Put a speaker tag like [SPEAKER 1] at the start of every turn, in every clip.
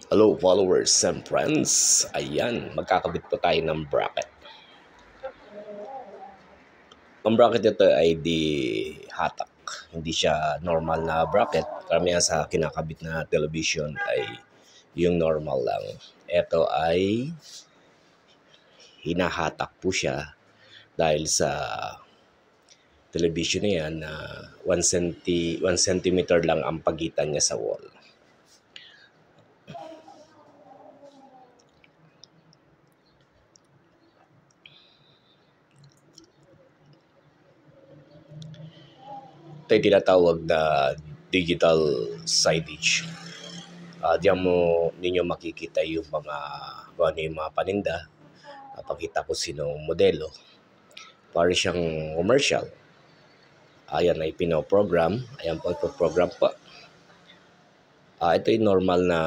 [SPEAKER 1] Hello followers and friends. Ayan, magkakabit po tayo ng bracket. Ang bracket nito ay di hatak. Hindi siya normal na bracket. Karamihan sa kinakabit na television ay yung normal lang. Ito ay hinahatak po siya dahil sa television na yan na 1 centimeter lang ang pagitan niya sa wall. Ito ay tinatawag na digital signage. Diyan mo ninyo makikita yung mga paninda. Pakita ko sinong modelo. Para siyang commercial. Ayan ay pinoprogram. Ayan po program pa. Ito yung normal na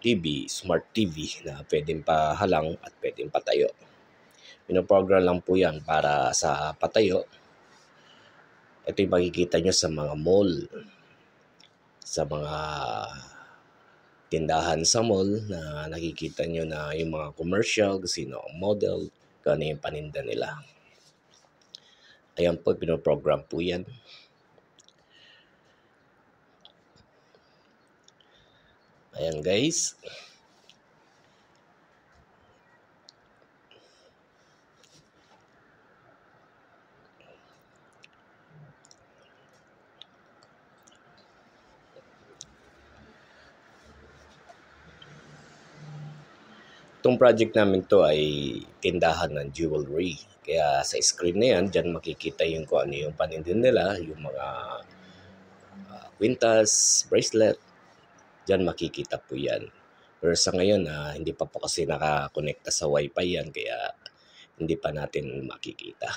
[SPEAKER 1] TV, smart TV na pwedeng pahalang at pwedeng patayo. Pinoprogram lang po yan para sa patayo. Ito yung makikita nyo sa mga mall, sa mga tindahan sa mall na nakikita nyo na yung mga commercial, sino ang model, kung ano yung paninda nila. Ayan po, pinoprogram po yan. Ayan guys. Itong project namin to ay tindahan ng jewelry. Kaya sa screen na yan, dyan makikita yung kung ano yung paninda nila, yung mga kwintas, bracelet. Dyan makikita po yan. Pero sa ngayon, hindi pa po kasi nakakonekta sa wifi yan, kaya hindi pa natin makikita.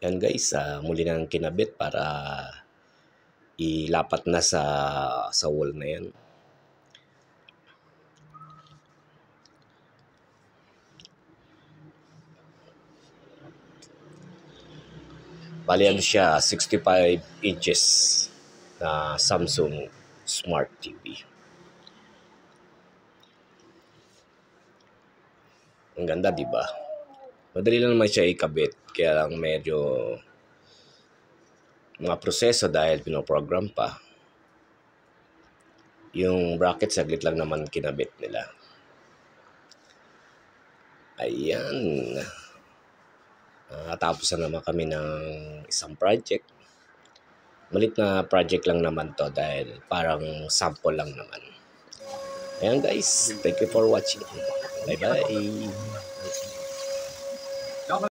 [SPEAKER 1] Yan guys, muli nang kinabit para ilapat na sa wall na yan. Bali ano siya, 65 inches na Samsung Smart TV. Ang ganda, di ba? Madali lang naman siya ikabit, kaya lang medyo mga proseso dahil pinoprogram pa. Yung bracket saglit lang naman kinabit nila. Ayan. Tapos na naman kami ng isang project. Malit na project lang naman to dahil parang sample lang naman. Ayan guys, thank you for watching. Bye bye.